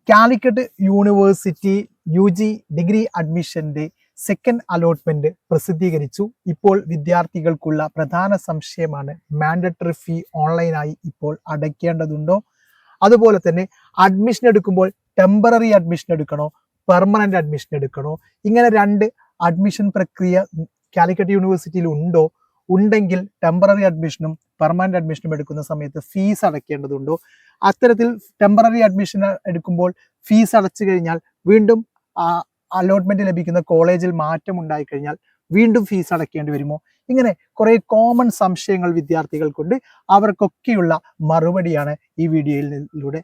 Calicut university UG degree അഡ്മിഷന്റെ second allotment പ്രസിദ്ധീകരിച്ചു. ഇപ്പോൾ വിദ്യാർത്ഥികൾക്കുള്ള പ്രധാന സംശയമാണ് മാൻഡറ്ററി ഫീ ഓൺലൈനായി ഇപ്പോൾ അടയ്ക്കേണ്ടതുണ്ടോ, അതുപോലെ തന്നെ അഡ്മിഷൻ എടുക്കുമ്പോൾ ടെമ്പററി അഡ്മിഷൻ എടുക്കണോ, പെർമനന്റ് അഡ്മിഷൻ എടുക്കണോ, ഇങ്ങനെ രണ്ട് അഡ്മിഷൻ പ്രക്രിയ കാലിക്കറ്റ് യൂണിവേഴ്സിറ്റിയിൽ ഉണ്ടോ, ഉണ്ടെങ്കിൽ ടെമ്പററി അഡ്മിഷനും പെർമനന്റ് അഡ്മിഷനും എടുക്കുന്ന സമയത്ത് ഫീസ് അടയ്ക്കേണ്ടതുണ്ടോ, അത്തരത്തിൽ ടെമ്പററി അഡ്മിഷൻ എടുക്കുമ്പോൾ ഫീസ് അടച്ചു കഴിഞ്ഞാൽ വീണ്ടും അലോട്ട്മെന്റ് ലഭിക്കുന്ന കോളേജിൽ മാറ്റം ഉണ്ടായിക്കഴിഞ്ഞാൽ വീണ്ടും ഫീസ് അടയ്ക്കേണ്ടി വരുമോ, ഇങ്ങനെ കുറെ കോമൺ സംശയങ്ങൾ വിദ്യാർത്ഥികൾക്കുണ്ട്. അവർക്കൊക്കെയുള്ള മറുപടിയാണ് ഈ വീഡിയോയിലൂടെ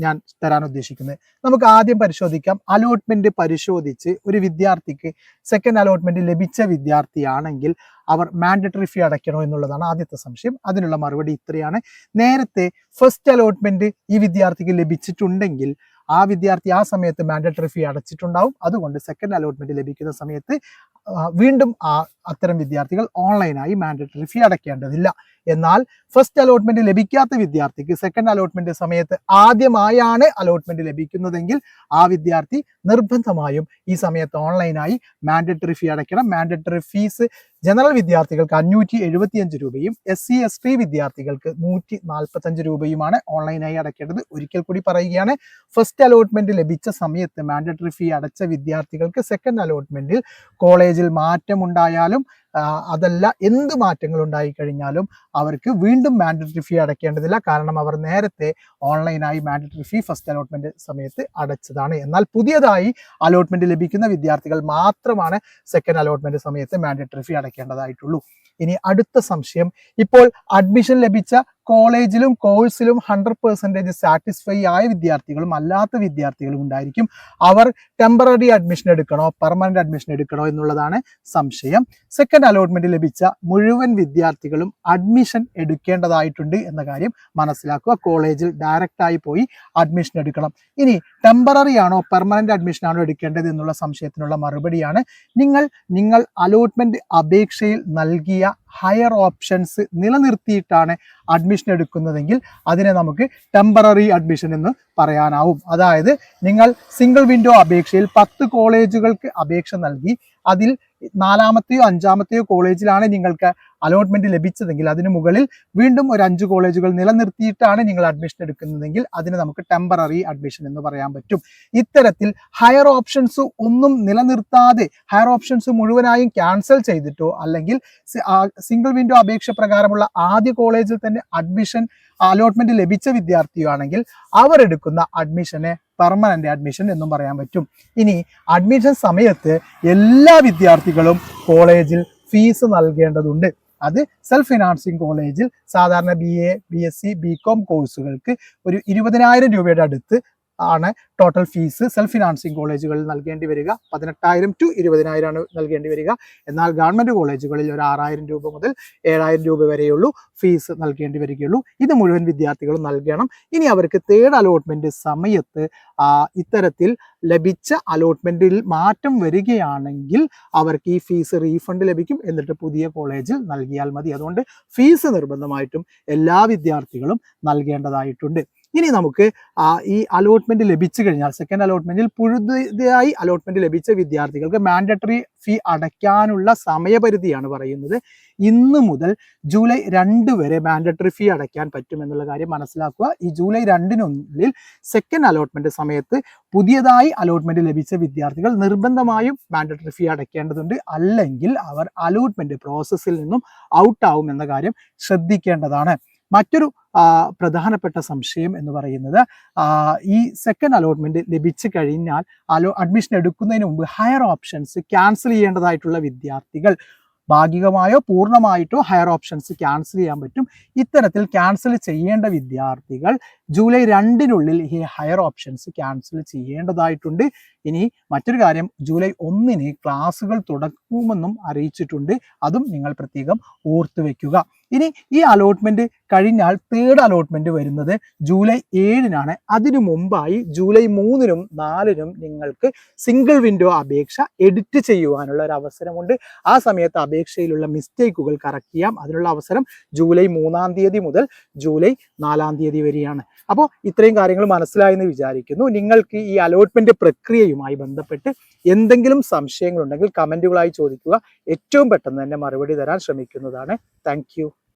ഞാൻ തരാൻ ഉദ്ദേശിക്കുന്നത്. നമുക്ക് ആദ്യം പരിശോധിക്കാം. അലോട്ട്മെന്റ് പരിശോധിച്ച് ഒരു വിദ്യാർത്ഥിക്ക് സെക്കൻഡ് അലോട്ട്മെന്റ് ലഭിച്ച വിദ്യാർത്ഥിയാണെങ്കിൽ അവർ മാൻഡറ്ററി ഫീ അടയ്ക്കണോ എന്നുള്ളതാണ് ആദ്യത്തെ സംശയം. അതിനുള്ള മറുപടി ഇത്രയാണ്. നേരത്തെ ഫസ്റ്റ് അലോട്ട്മെന്റ് ഈ വിദ്യാർത്ഥിക്ക് ലഭിച്ചിട്ടുണ്ടെങ്കിൽ ആ വിദ്യാർത്ഥി ആ സമയത്ത് മാൻഡറ്ററി ഫീ അടച്ചിട്ടുണ്ടാവും. അതുകൊണ്ട് സെക്കൻഡ് അലോട്ട്മെന്റ് ലഭിക്കുന്ന സമയത്ത് വീണ്ടും അത്തരം വിദ്യാർത്ഥികൾ ഓൺലൈനായി മാൻഡറ്ററി ഫീ അടയ്ക്കേണ്ടതില്ല. എന്നാൽ ഫസ്റ്റ് അലോട്ട്മെന്റ് ലഭിക്കാത്ത വിദ്യാർത്ഥിക്ക് സെക്കൻഡ് അലോട്ട്മെന്റ് സമയത്ത് ആദ്യമായാണ് അലോട്ട്മെന്റ് ലഭിക്കുന്നതെങ്കിൽ ആ വിദ്യാർത്ഥി നിർബന്ധമായും ഈ സമയത്ത് ഓൺലൈനായി മാൻഡറ്ററി ഫീ അടയ്ക്കണം. മാൻഡറ്ററി ഫീസ് ജനറൽ വിദ്യാർത്ഥികൾക്ക് 575 രൂപയും SC/ST വിദ്യാർത്ഥികൾക്ക് 145 രൂപയുമാണ് ഓൺലൈനായി അടയ്ക്കേണ്ടത്. ഒരിക്കൽ കൂടി പറയുകയാണ്, ഫസ്റ്റ് അലോട്ട്മെന്റ് ലഭിച്ച സമയത്ത് മാൻഡറ്ററി ഫീ അടച്ച വിദ്യാർത്ഥികൾക്ക് സെക്കൻഡ് അലോട്ട്മെന്റിൽ കോളേജിൽ മാറ്റമുണ്ടായാലും അതല്ല എന്ത് മാറ്റങ്ങൾ ഉണ്ടായിക്കഴിഞ്ഞാലും അവർക്ക് വീണ്ടും മാൻഡറ്ററി ഫീ അടയ്ക്കേണ്ടതില്ല. കാരണം അവർ നേരത്തെ ഓൺലൈനായി മാൻഡറ്ററി ഫീ ഫസ്റ്റ് അലോട്ട്മെന്റ് സമയത്ത് അടച്ചതാണ്. എന്നാൽ പുതിയതായി അലോട്ട്മെന്റ് ലഭിക്കുന്ന വിദ്യാർത്ഥികൾ മാത്രമാണ് സെക്കൻഡ് അലോട്ട്മെന്റ് സമയത്ത് മാൻഡറ്ററി ഫീ അടയ്ക്കേണ്ടതായിട്ടുള്ളൂ. ഇനി അടുത്ത സംശയം, ഇപ്പോൾ അഡ്മിഷൻ ലഭിച്ച കോളേജിലും കോഴ്സിലും 100% സാറ്റിസ്ഫൈ ആയ വിദ്യാർത്ഥികളും അല്ലാത്ത വിദ്യാർത്ഥികളും ഉണ്ടായിരിക്കും. അവർ ടെമ്പററി അഡ്മിഷൻ എടുക്കണോ പെർമനന്റ് അഡ്മിഷൻ എടുക്കണോ എന്നുള്ളതാണ് സംശയം. സെക്കൻഡ് അലോട്ട്മെന്റ് ലഭിച്ച മുഴുവൻ വിദ്യാർത്ഥികളും അഡ്മിഷൻ എടുക്കേണ്ടതായിട്ടുണ്ട് എന്ന കാര്യം മനസ്സിലാക്കുക. കോളേജിൽ ഡയറക്റ്റായി പോയി അഡ്മിഷൻ എടുക്കണം. ഇനി ടെമ്പററി ആണോ പെർമനന്റ് അഡ്മിഷൻ ആണോ എടുക്കേണ്ടത് എന്നുള്ള സംശയത്തിനുള്ള മറുപടിയാണ്, നിങ്ങൾ അലോട്ട്മെന്റ് അപേക്ഷയിൽ നൽകിയ ഹയർ ഓപ്ഷൻസ് നിലനിർത്തിയിട്ടാണ് അഡ്മിഷൻ എടുക്കുന്നതെങ്കിൽ അതിനെ നമുക്ക് ടെമ്പററി അഡ്മിഷൻ എന്ന് പറയാനാവും. അതായത് നിങ്ങൾ സിംഗിൾ വിൻഡോ അപേക്ഷയിൽ 10 കോളേജുകൾക്ക് അപേക്ഷ നൽകി അതിൽ 4-മത്തെയോ 5-മത്തെയോ കോളേജിലാണ് നിങ്ങൾക്ക് അലോട്ട്മെന്റ് ലഭിച്ചതെങ്കിൽ അതിന് മുകളിൽ വീണ്ടും ഒരു 5 കോളേജുകൾ നിലനിർത്തിയിട്ടാണ് നിങ്ങൾ അഡ്മിഷൻ എടുക്കുന്നതെങ്കിൽ അതിന് നമുക്ക് ടെമ്പററി അഡ്മിഷൻ എന്ന് പറയാൻ പറ്റും. ഇത്തരത്തിൽ ഹയർ ഓപ്ഷൻസ് ഒന്നും നിലനിർത്താതെ ഹയർ ഓപ്ഷൻസ് മുഴുവനായും ക്യാൻസൽ ചെയ്തിട്ടോ അല്ലെങ്കിൽ സിംഗിൾ വിൻഡോ അപേക്ഷ പ്രകാരമുള്ള ആദ്യ കോളേജിൽ തന്നെ അലോട്ട്മെന്റ് ലഭിച്ച വിദ്യാർത്ഥിയാണെങ്കിൽ അവർ എടുക്കുന്ന അഡ്മിഷനെ പെർമനന്റ് അഡ്മിഷൻ എന്നും പറയാൻ പറ്റും. ഇനി അഡ്മിഷൻ സമയത്ത് എല്ലാ വിദ്യാർത്ഥികളും കോളേജിൽ ഫീസ് നൽകേണ്ടതുണ്ട്. അത് സെൽഫ് ഫിനാൻസിങ് കോളേജിൽ സാധാരണ BA BSc BCom കോഴ്സുകൾക്ക് ഒരു 20,000 രൂപയുടെ അടുത്ത് ആണ് ടോട്ടൽ ഫീസ് സെൽഫ് ഫിനാൻസിങ് കോളേജുകളിൽ നൽകേണ്ടി വരിക. 18,000 to 20,000 ആണ് നൽകേണ്ടി വരിക. എന്നാൽ ഗവൺമെന്റ് കോളേജുകളിൽ ഒരു 6,000 രൂപ മുതൽ 7,000 രൂപ വരെയുള്ളൂ ഫീസ് നൽകേണ്ടി വരികയുള്ളൂ. ഇത് മുഴുവൻ വിദ്യാർത്ഥികളും നൽകണം. ഇനി അവർക്ക് തേർഡ് അലോട്ട്മെന്റ് സമയത്ത് ഇത്തരത്തിൽ ലഭിച്ച അലോട്ട്മെന്റിൽ മാറ്റം വരികയാണെങ്കിൽ അവർക്ക് ഈ ഫീസ് റീഫണ്ട് ലഭിക്കും. എന്നിട്ട് പുതിയ കോളേജിൽ നൽകിയാൽ മതി. അതുകൊണ്ട് ഫീസ് നിർബന്ധമായിട്ടും എല്ലാ വിദ്യാർത്ഥികളും നൽകേണ്ടതായിട്ടുണ്ട്. ഇനി നമുക്ക് ഈ അലോട്ട്മെന്റ് ലഭിച്ചു കഴിഞ്ഞാൽ സെക്കൻഡ് അലോട്ട്മെന്റിൽ പുതുതായി അലോട്ട്മെന്റ് ലഭിച്ച വിദ്യാർത്ഥികൾക്ക് മാൻഡറ്ററി ഫീ അടയ്ക്കാനുള്ള സമയപരിധിയാണ് പറയുന്നത്. ഇന്ന് മുതൽ ജൂലൈ 2 വരെ മാൻഡറ്ററി ഫീ അടയ്ക്കാൻ പറ്റുമെന്നുള്ള കാര്യം മനസ്സിലാക്കുക. ഈ ജൂലൈ 2-നുള്ളിൽ സെക്കൻഡ് അലോട്ട്മെന്റ് സമയത്ത് പുതിയതായി അലോട്ട്മെന്റ് ലഭിച്ച വിദ്യാർത്ഥികൾ നിർബന്ധമായും മാൻഡറ്ററി ഫീ അടയ്ക്കേണ്ടതുണ്ട്. അല്ലെങ്കിൽ അവർ അലോട്ട്മെന്റ് പ്രോസസ്സിൽ നിന്നും ഔട്ടാവും എന്ന കാര്യം ശ്രദ്ധിക്കേണ്ടതാണ്. മറ്റൊരു പ്രധാനപ്പെട്ട സംശയം എന്ന് പറയുന്നത്, ഈ സെക്കൻഡ് അലോട്ട്മെന്റ് ലഭിച്ചു കഴിഞ്ഞാൽ അഡ്മിഷൻ എടുക്കുന്നതിന് മുമ്പ് ഹയർ ഓപ്ഷൻസ് ക്യാൻസൽ ചെയ്യേണ്ടതായിട്ടുള്ള വിദ്യാർത്ഥികൾ ഭാഗികമായോ പൂർണ്ണമായിട്ടോ ഹയർ ഓപ്ഷൻസ് ക്യാൻസൽ ചെയ്യാൻ പറ്റും. ഇത്തരത്തിൽ ക്യാൻസൽ ചെയ്യേണ്ട വിദ്യാർത്ഥികൾ ജൂലൈ 2-നുള്ളിൽ ഈ ഹയർ ഓപ്ഷൻസ് ക്യാൻസൽ ചെയ്യേണ്ടതായിട്ടുണ്ട്. ഇനി മറ്റൊരു കാര്യം, ജൂലൈ 1-ന് ക്ലാസ്സുകൾ തുടങ്ങുമെന്നും അറിയിച്ചിട്ടുണ്ട്. അതും നിങ്ങൾ പ്രത്യേകം ഓർത്തു വെക്കുക. ഇനി ഈ അലോട്ട്മെന്റ് കഴിഞ്ഞാൽ തേർഡ് അലോട്ട്മെന്റ് വരുന്നത് ജൂലൈ 7-നാണ്. അതിനു മുമ്പായി ജൂലൈ 3-നും 4-നും നിങ്ങൾക്ക് സിംഗിൾ വിൻഡോ അപേക്ഷ എഡിറ്റ് ചെയ്യുവാനുള്ള ഒരു അവസരമുണ്ട്. ആ സമയത്ത് അപേക്ഷയിലുള്ള മിസ്റ്റേക്കുകൾ കറക്റ്റ് ചെയ്യാം. അതിനുള്ള അവസരം ജൂലൈ 3-ാം തീയതി മുതൽ ജൂലൈ 4-ാം തീയതി വരെയാണ്. അപ്പോൾ ഇത്രയും കാര്യങ്ങൾ മനസ്സിലായെന്ന് വിചാരിക്കുന്നു. നിങ്ങൾക്ക് ഈ അലോട്ട്മെന്റ് പ്രക്രിയയുമായി ബന്ധപ്പെട്ട് എന്തെങ്കിലും സംശയങ്ങളുണ്ടെങ്കിൽ കമന്റുകളായി ചോദിക്കുക. ഏറ്റവും പെട്ടെന്ന് തന്നെ മറുപടി തരാൻ ശ്രമിക്കുന്നതാണ്. താങ്ക്